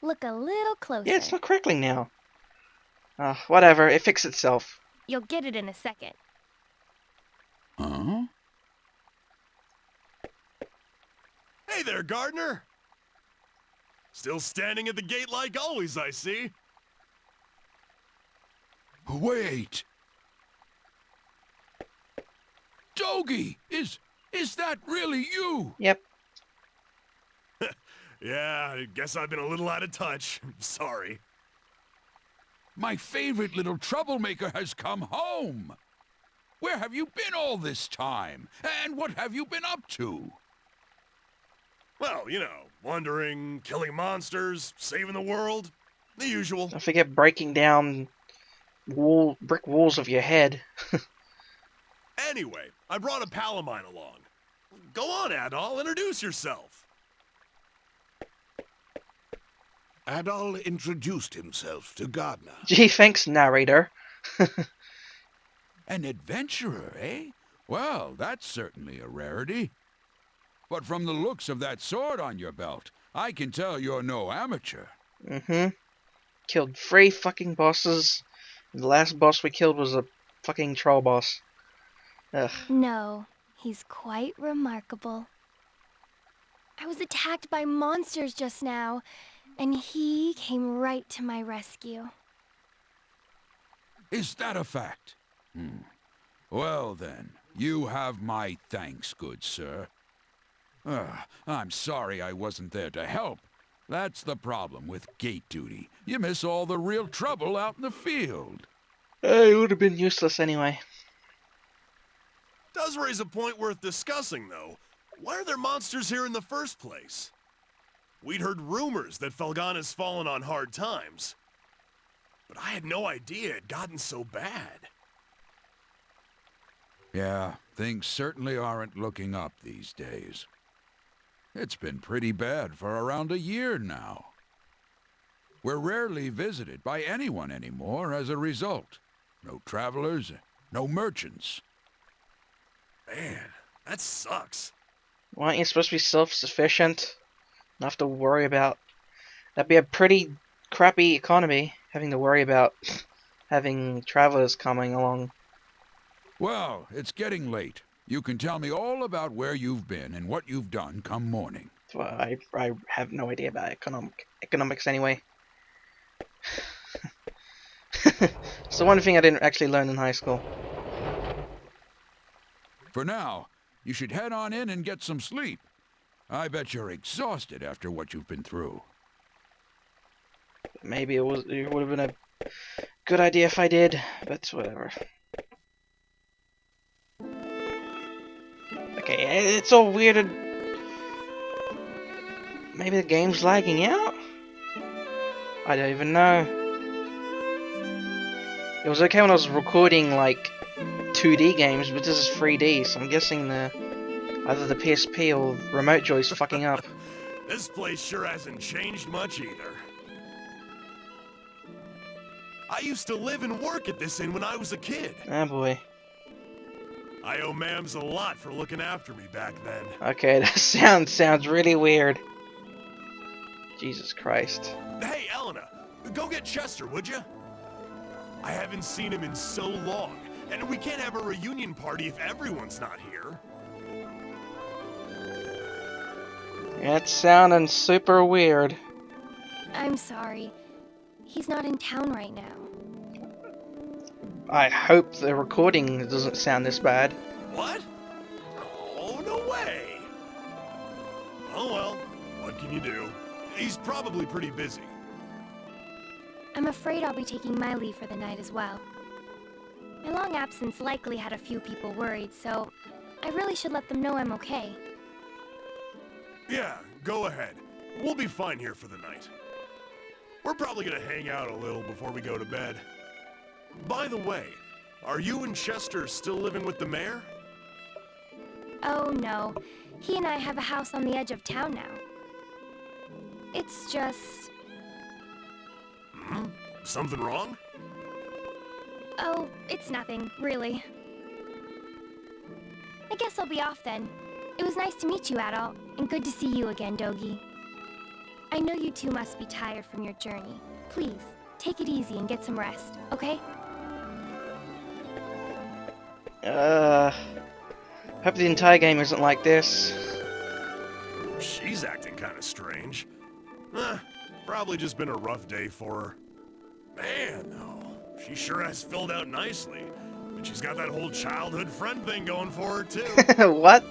Look a little closer. Yeah, it's not crackling now. Whatever, it fixed itself. You'll get it in a second. Huh? Hey there, gardener! Still standing at the gate like always, I see. Wait! Dogie! Is that really you? Yep. Yeah, I guess I've been a little out of touch. Sorry. My favorite little troublemaker has come home! Where have you been all this time? And what have you been up to? Well, you know, wandering, killing monsters, saving the world. The usual. Don't forget breaking down brick walls of your head. Anyway, I brought a pal of mine along. Go on, Adol, introduce yourself. Adol introduced himself to Gardner. Gee, thanks, narrator. An adventurer, eh? Well, that's certainly a rarity. But from the looks of that sword on your belt, I can tell you're no amateur. Mm-hmm. Killed 3 fucking bosses. The last boss we killed was a fucking troll boss. Ugh. No, he's quite remarkable. I was attacked by monsters just now, and he came right to my rescue. Is that a fact? Well then, you have my thanks, good sir. I'm sorry I wasn't there to help. That's the problem with gate duty. You miss all the real trouble out in the field. It would have been useless anyway. Does raise a point worth discussing, though. Why are there monsters here in the first place? We'd heard rumors that Felghana's fallen on hard times. But I had no idea it had gotten so bad. Yeah, things certainly aren't looking up these days. It's been pretty bad for around a year now. We're rarely visited by anyone anymore as a result. No travelers, no merchants. Man, that sucks. Why aren't you supposed to be self-sufficient? Not have to worry about... That'd be a pretty crappy economy, having to worry about having travelers coming along. Well, it's getting late. You can tell me all about where you've been and what you've done come morning. Well, I have no idea about economics anyway. It's the one thing I didn't actually learn in high school. For now, you should head on in and get some sleep. I bet you're exhausted after what you've been through. Maybe it would have been a good idea if I did, but whatever. Okay, it's all weird. Maybe the game's lagging out? I don't even know. It was okay when I was recording like 2D games, but this is 3D, so I'm guessing either the PSP or Remote Joy's fucking up. This place sure hasn't changed much either. I used to live and work at this inn when I was a kid. Oh boy. I owe Mams a lot for looking after me back then. Okay, that sounds really weird. Jesus Christ. Hey, Elena, go get Chester, would you? I haven't seen him in so long, and we can't have a reunion party if everyone's not here. That's sounding super weird. I'm sorry. He's not in town right now. I hope the recording doesn't sound this bad. What? Oh, no way! Oh well, what can you do? He's probably pretty busy. I'm afraid I'll be taking my leave for the night as well. My long absence likely had a few people worried, so I really should let them know I'm okay. Yeah, go ahead. We'll be fine here for the night. We're probably gonna hang out a little before we go to bed. By the way, are you and Chester still living with the mayor? Oh no, he and I have a house on the edge of town now. It's just... Something wrong? Oh, it's nothing, really. I guess I'll be off then. It was nice to meet you, Adol, and good to see you again, Dogie. I know you two must be tired from your journey. Please, take it easy and get some rest, okay? Hope the entire game isn't like this. She's acting kind of strange. Probably just been a rough day for her. Man, though, she sure has filled out nicely. And she's got that whole childhood friend thing going for her, too. What?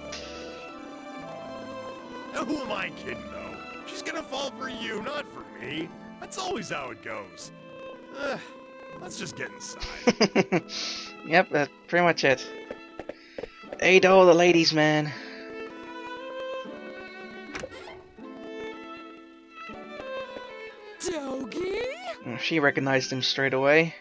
Who am I kidding, though? She's gonna fall for you, not for me. That's always how it goes. Let's just get inside. Yep, that's pretty much it. Aid all the ladies, man. Dogie? She recognized him straight away.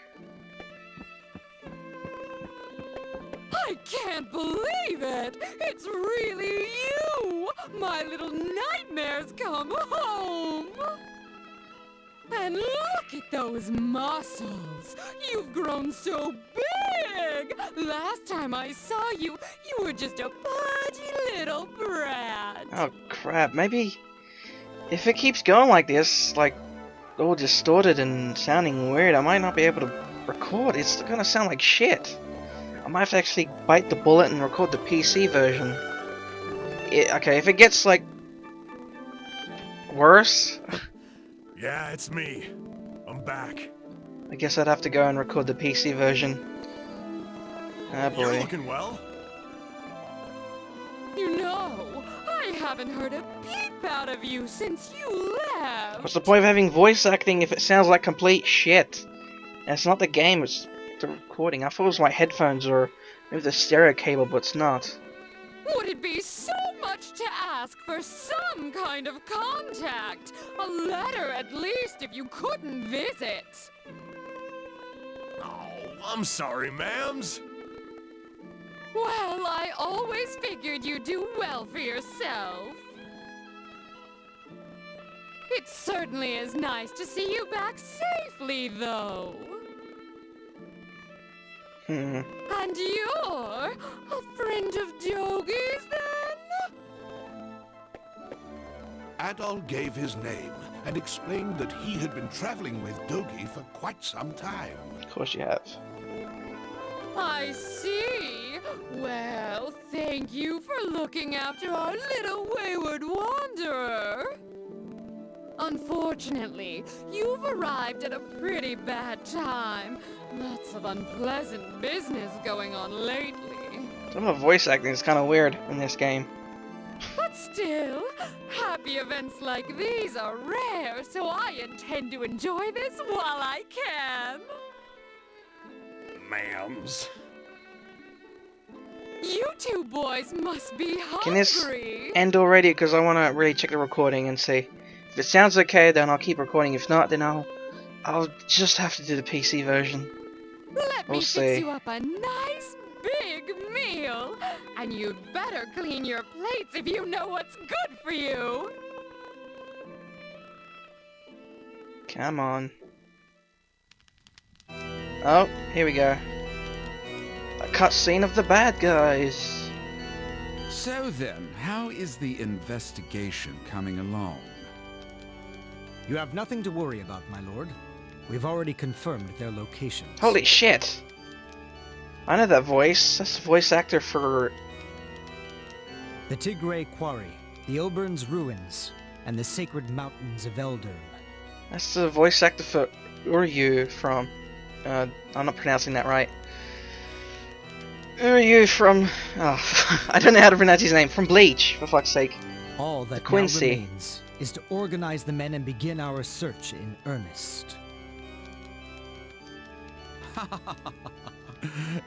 I can't believe it! It's really you! My little nightmare's come home! And look at those muscles! You've grown so big! Last time I saw you, you were just a pudgy little brat! Oh crap, maybe if it keeps going like this, like all distorted and sounding weird, I might not be able to record. It's gonna sound like shit. I might have to actually bite the bullet and record the PC version. Okay, if it gets like worse, Yeah, it's me. I'm back. I guess I'd have to go and record the PC version. Ah You're boy. looking well. You know, I haven't heard a peep out of you since you left! What's the point of having voice acting if it sounds like complete shit? And it's not the game, it's the recording. I thought it was my headphones or maybe the stereo cable, but it's not. Would it be so much to ask for some kind of contact? A letter at least if you couldn't visit. Oh, I'm sorry, ma'ams. Well, I always figured you'd do well for yourself. It certainly is nice to see you back safely, though. And you're a friend of Dogie's, then? Adol gave his name and explained that he had been traveling with Dogi for quite some time. Of course you have. I see. Well, thank you for looking after our little wayward wanderer. Unfortunately, you've arrived at a pretty bad time. Lots of unpleasant business going on lately. Some of the voice acting is kind of weird in this game. But still, happy events like these are rare, so I intend to enjoy this while I can. Ma'ams. You two boys must be Can this hungry. end already? Because I want to really check the recording and see. If it sounds okay, then I'll keep recording. If not, then I'll just have to do the PC version. Let me We'll fix see. you up a nice big meal. And you'd better clean your plates if you know what's good for you. Come on. Oh, here we go. A cutscene of the bad guys. So then, how is the investigation coming along? You have nothing to worry about, my lord. We've already confirmed their locations. Holy shit! I know that voice. That's the voice actor for... The Tigray Quarry, the Obern's Ruins, and the Sacred Mountains of Eldurn. That's the voice actor for Uryu from... I'm not pronouncing that right. Uryu from... Oh, I don't know how to pronounce his name. From Bleach, for fuck's sake. All that now Quincy. remains is to organize the men and begin our search in earnest.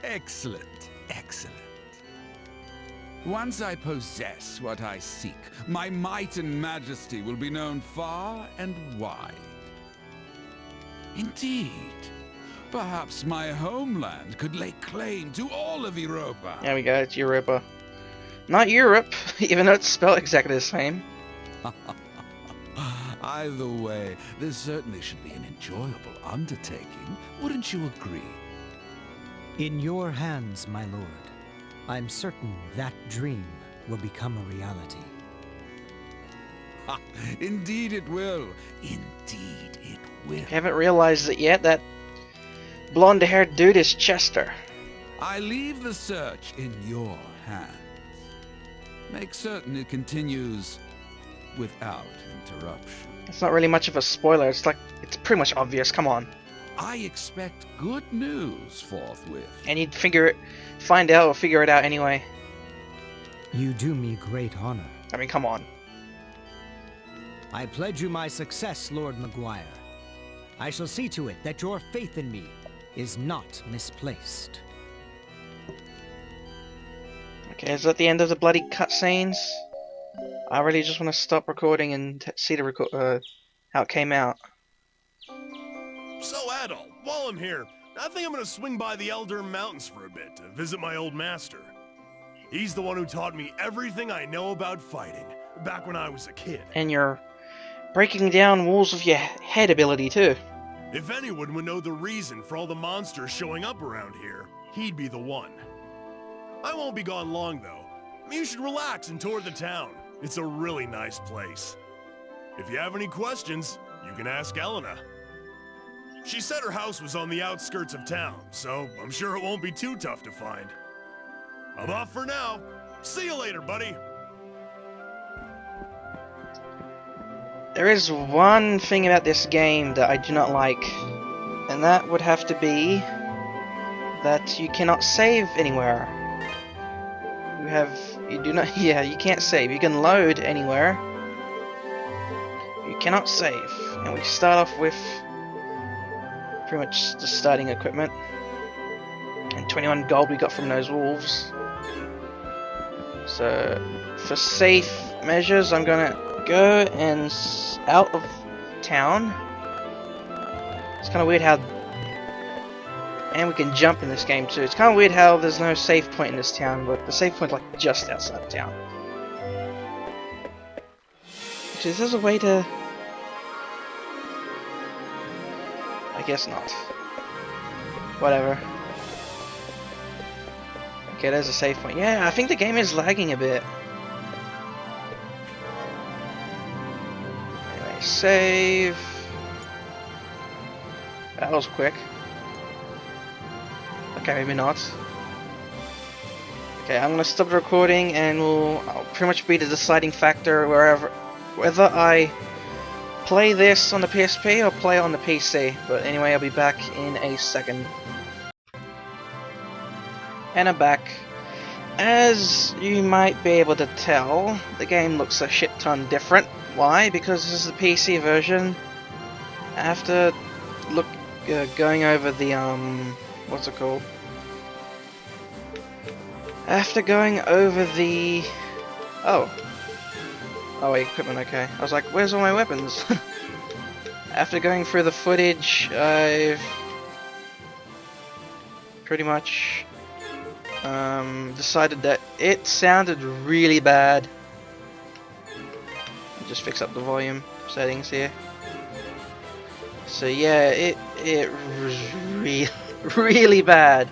Excellent, excellent. Once I possess what I seek, my might and majesty will be known far and wide. Indeed, perhaps my homeland could lay claim to all of Europa. There we go, it's Europa. Not Europe, even though it's spelled exactly the same. Either way, this certainly should be an enjoyable undertaking. Wouldn't you agree? In your hands, my lord. I'm certain that dream will become a reality. Indeed it will. Indeed it will. Haven't realized it yet. That blonde-haired dude is Chester. I leave the search in your hands. Make certain it continues without interruption. It's not really much of a spoiler. It's it's pretty much obvious. Come on. I expect good news forthwith. And you'd find out or figure it out anyway. You do me great honor. I mean, come on. I pledge you my success, Lord McGuire. I shall see to it that your faith in me is not misplaced. Okay, is that the end of the bloody cutscenes? I really just want to stop recording and see the how it came out. So, Adol, while I'm here, I think I'm gonna swing by the Elder Mountains for a bit to visit my old master. He's the one who taught me everything I know about fighting, back when I was a kid. And your breaking down walls with your head ability too. If anyone would know the reason for all the monsters showing up around here, he'd be the one. I won't be gone long, though. You should relax and tour the town. It's a really nice place. If you have any questions, you can ask Elena. She said her house was on the outskirts of town, so I'm sure it won't be too tough to find. I'm off for now. See you later, buddy. There is one thing about this game that I do not like, and that would have to be that you cannot save anywhere. You can't save. You can load anywhere. You cannot save. And we start off with pretty much the starting equipment. And 21 gold we got from those wolves. So, for safe measures, I'm gonna go and out of town. It's kind of weird how... And we can jump in this game too. It's kind of weird how there's no save point in this town, but the save point's like just outside of town. Actually, is there a way to... I guess not. Whatever. Okay, there's a save point. Yeah, I think the game is lagging a bit. Anyway, save. That was quick. Okay, maybe not. Okay, I'm gonna stop the recording and I'll pretty much be the deciding factor whether I play this on the PSP or play on the PC. But anyway, I'll be back in a second. And I'm back. As you might be able to tell, the game looks a shit ton different. Why? Because this is the PC version. After going over the what's it called? After going over the oh wait, equipment. Okay, I was like, where's all my weapons? After going through the footage, I've pretty much decided that it sounded really bad. I'll just fix up the volume settings here. So yeah, it was really bad.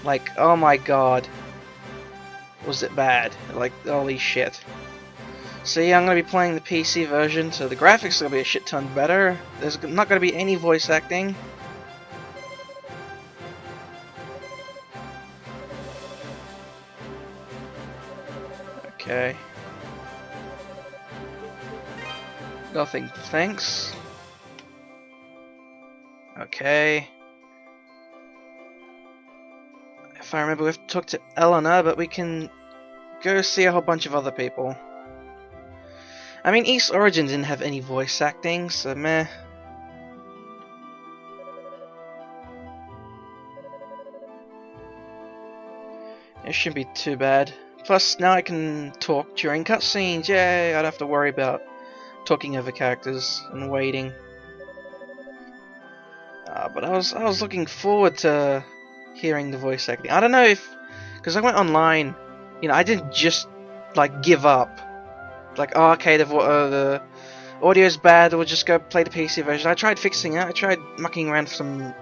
Like, oh my god, was it bad? Like, holy shit. So yeah, I'm gonna be playing the PC version, so the graphics are gonna be a shit ton better. There's not gonna be any voice acting. Okay. Nothing, thanks. Okay. If I remember, we have to talk to Eleanor, but we can go see a whole bunch of other people. I mean, East Origin didn't have any voice acting, so meh. It shouldn't be too bad. Plus, now I can talk during cutscenes. Yay! I don't have to worry about talking over characters and waiting. But I was looking forward to hearing the voice acting. I don't know if, because I went online, you know, I didn't just like give up. Like, oh, okay, the audio's bad, we'll just go play the PC version. I tried fixing it. I tried mucking around with some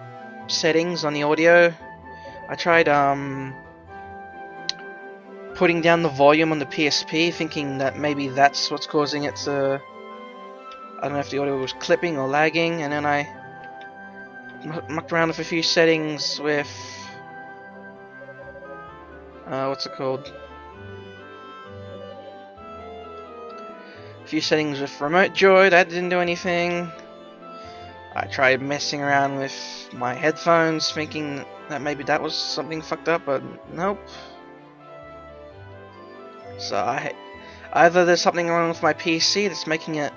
settings on the audio. I tried putting down the volume on the PSP, thinking that maybe that's what's causing it to... I don't know if the audio was clipping or lagging, and then I mucked around with a few settings with... what's it called? A few settings with remote joy, that didn't do anything. I tried messing around with my headphones, thinking that maybe that was something fucked up, but nope. So either there's something wrong with my PC that's making it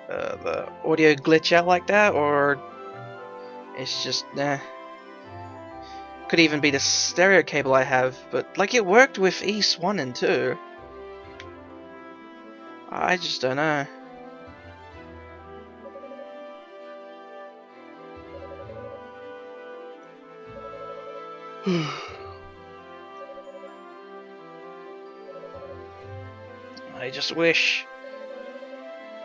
the audio glitch out like that, or it's just could even be the stereo cable I have, but like it worked with East 1 and 2. I just don't know. I just wish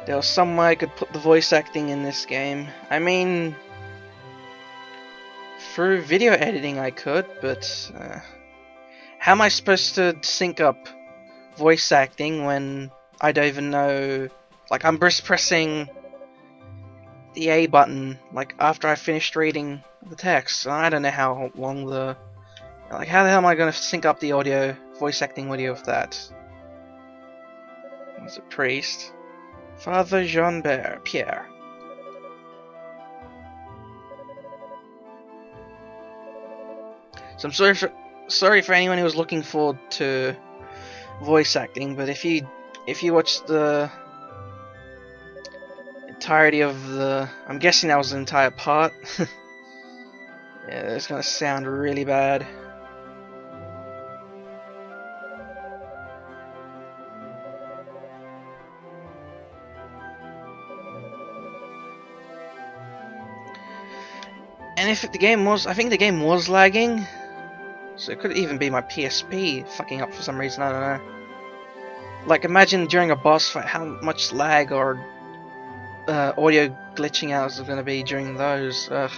there was some way I could put the voice acting in this game. I mean, through video editing I could, but how am I supposed to sync up voice acting when I don't even know? Like, I'm just pressing the A button like after I finished reading the text. I don't know how long the... Like, how the hell am I going to sync up the audio, voice acting audio with that? It's a priest. Father Jean-Pierre. So I'm sorry for anyone who was looking forward to voice acting, but if you watch the entirety of the... I'm guessing that was the entire part. Yeah, it's gonna sound really bad. And if the game was... I think the game was lagging. So it could even be my PSP fucking up for some reason, I don't know. Like, imagine during a boss fight how much lag or audio glitching out is going to be during those. Ugh.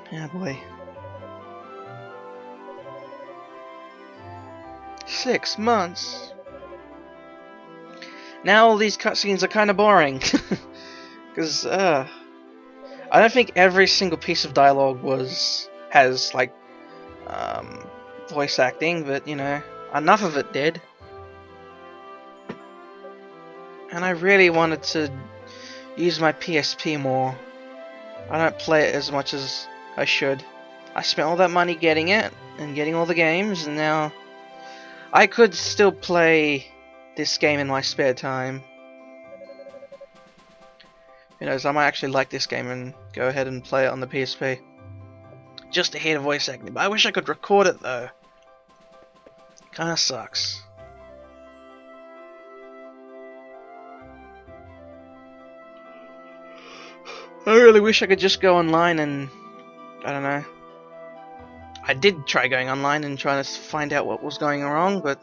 Yeah, boy. 6 months. Now all these cutscenes are kind of boring. Because, I don't think every single piece of dialogue has, like, voice acting, but, you know, enough of it did. And I really wanted to use my PSP more. I don't play it as much as I should. I spent all that money getting it, and getting all the games, and now I could still play this game in my spare time. Who knows, I might actually like this game and go ahead and play it on the PSP. Just to hear the voice acting, but I wish I could record it though. Kinda sucks. I really wish I could just go online and... I don't know. I did try going online and trying to find out what was going wrong, but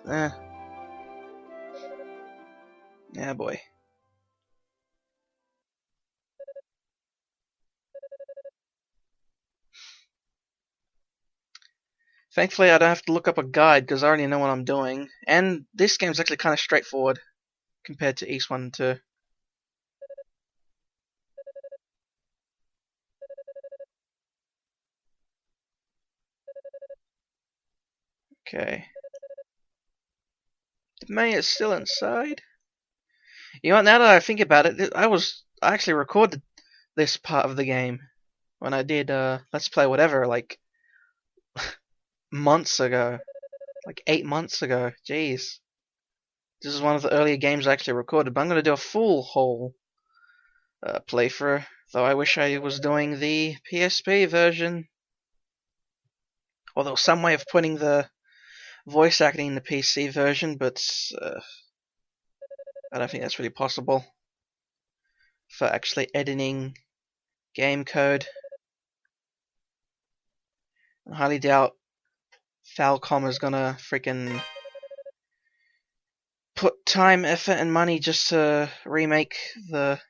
yeah, boy. Thankfully, I don't have to look up a guide because I already know what I'm doing. And this game's actually kind of straightforward compared to East 1 and 2. Okay. The mayor's still inside. You know what, now that I think about it, I actually recorded this part of the game when I did Let's Play whatever, like months ago. Like 8 months ago. Jeez. This is one of the earlier games I actually recorded, but I'm going to do a full whole playthrough, though I wish I was doing the PSP version. Or there was some way of putting the voice acting in the PC version, but I don't think that's really possible. for actually editing game code. I highly doubt Falcom is gonna freaking put time, effort, and money just to remake the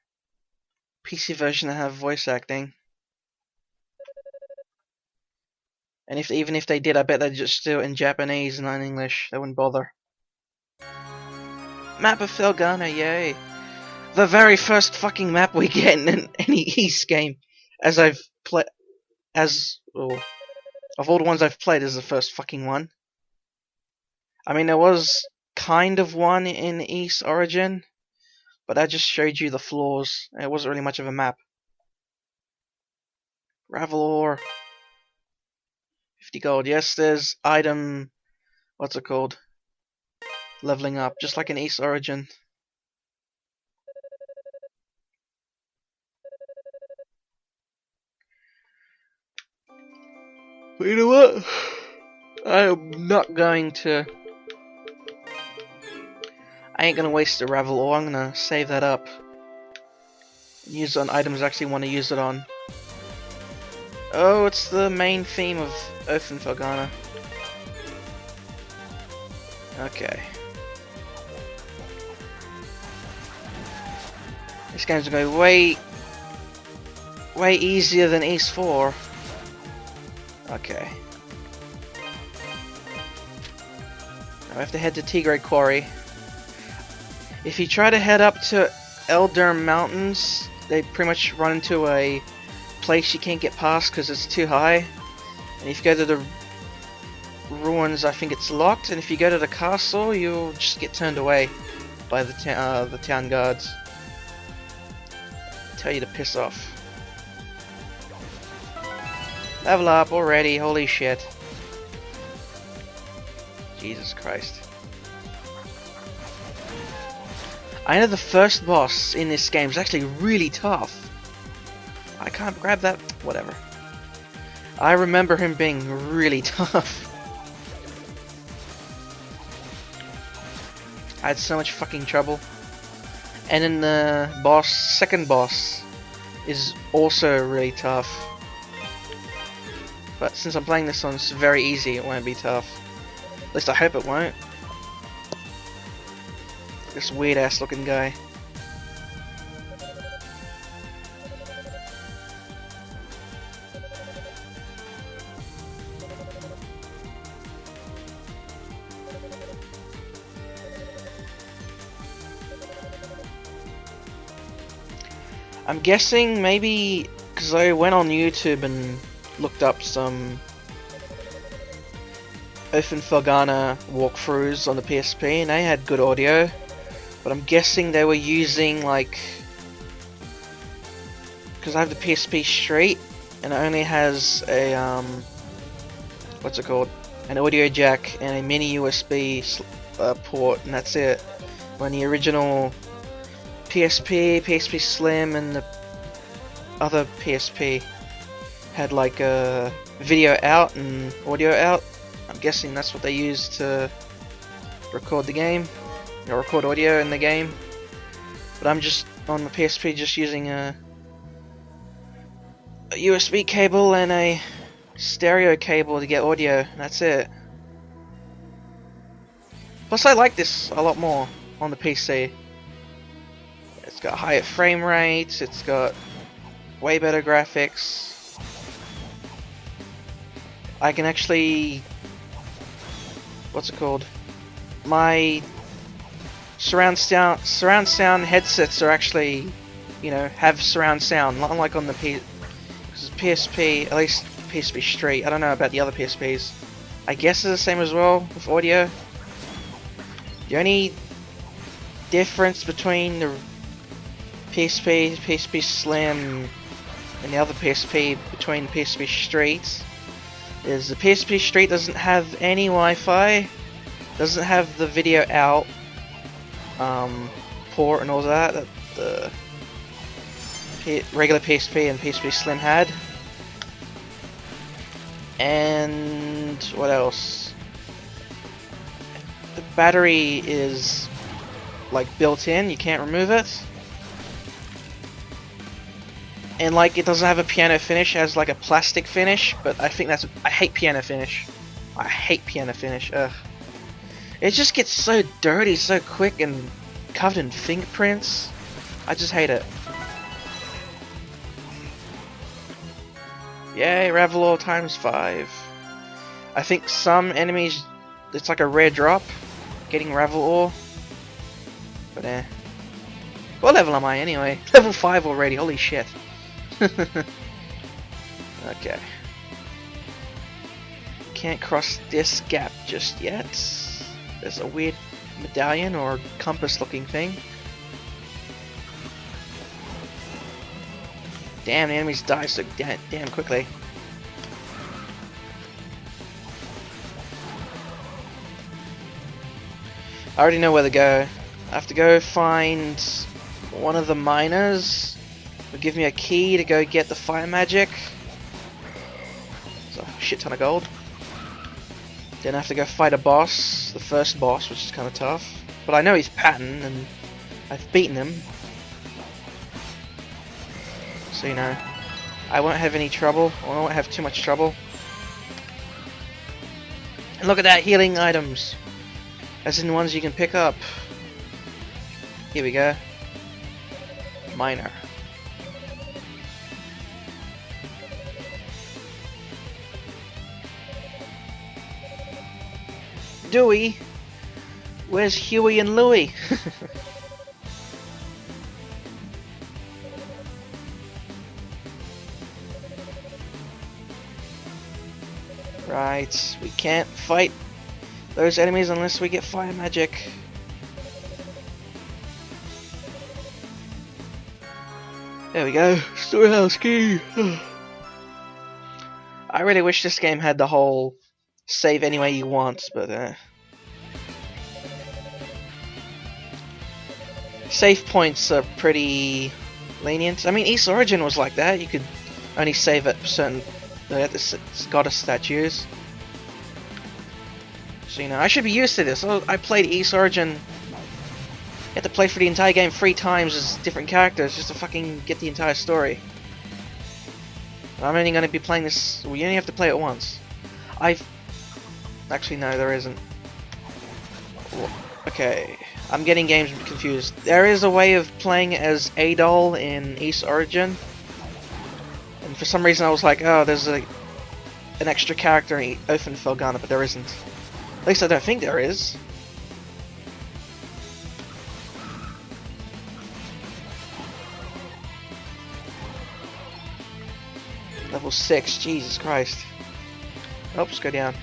PC version that have voice acting. And even if they did, I bet they'd just do it in Japanese and not in English. They wouldn't bother. Map of Felghana, yay! The very first fucking map we get in any East game, as I've played, of all the ones I've played, is the first fucking one. I mean, there was kind of one in East Origin, but that just showed you the floors. It wasn't really much of a map. Gravel ore. 50 gold. Yes, there's item... what's it called? Leveling up, just like in East Origin. But you know what? I'm not going to... I ain't gonna waste the gravel ore. I'm gonna save that up. Use it on items I actually want to use it on. Oh, it's the main theme of Earth and Felghana. Okay. This game's going to go way easier than East 4. Okay. Now I have to head to Tigray Quarry. If you try to head up to Elder Mountains, they pretty much run into a place you can't get past because it's too high. And if you go to the ruins, I think it's locked. And if you go to the castle, you'll just get turned away by the town guards. Tell you to piss off. Level up already, holy shit. Jesus Christ. I know the first boss in this game is actually really tough. I can't grab that, whatever. I remember him being really tough. I had so much fucking trouble. And then the second boss, is also really tough. But since I'm playing this on very easy, it won't be tough. At least I hope it won't. This weird ass looking guy. I'm guessing maybe because I went on YouTube and looked up some Earth and Felghana walkthroughs on the PSP and they had good audio, but I'm guessing they were using like, because I have the PSP Straight and it only has a what's it called, an audio jack and a mini USB port, and that's it. When the original PSP, PSP Slim, and the other PSP had like a video out and audio out. I'm guessing that's what they used to record the game, or record audio in the game. But I'm just on the PSP just using a USB cable and a stereo cable to get audio, and that's it. Plus I like this a lot more on the PC. It's got higher frame rates, it's got way better graphics. I can actually, what's it called? My surround sound headsets are actually, you know, have surround sound, not unlike on the PSP, at least PSP Straight. I don't know about the other PSPs. I guess it's the same as well with audio. The only difference between the PSP, PSP Slim, and the other PSP between PSP Straight is the PSP Straight doesn't have any Wi-Fi, doesn't have the video out port and all that the regular PSP and PSP Slim had. And what else? The battery is like built in, you can't remove it. And like it doesn't have a piano finish, it has like a plastic finish, but I think that's I hate piano finish. I hate piano finish. Ugh. It just gets so dirty so quick and covered in fingerprints. I just hate it. Yay, Ravelor times 5. I think some enemies, it's like a rare drop, getting Ravelor. But what level am I anyway? Level 5 already, holy shit. Okay. Can't cross this gap just yet. There's a weird medallion or compass looking thing. Damn, the enemies die so damn quickly. I already know where to go. I have to go find one of the miners who give me a key to go get the fire magic. It's a shit ton of gold. Then I have to go fight a boss, the first boss, which is kind of tough. But I know he's Patton, and I've beaten him. So, you know, I won't have any trouble, or I won't have too much trouble. And look at that, healing items! As in ones you can pick up. Here we go. Miner. Dewey? Where's Huey and Louie? Right, we can't fight those enemies unless we get fire magic. There we go, storehouse key. I really wish this game had the whole save any way you want, but save points are pretty lenient. I mean, East Origin was like that. You could only save at certain goddess statues. So, you know, I should be used to this. I played East Origin. You have to play for the entire game 3 times as different characters just to fucking get the entire story. I'm only going to be playing this. We only have to play it once. Actually, no, there isn't. Okay, I'm getting games confused. There is a way of playing as Adol in East Origin. And for some reason I was like, oh, there's an extra character in Oath and Felghana, but there isn't. At least I don't think there is. Level 6, Jesus Christ. Oops, go down.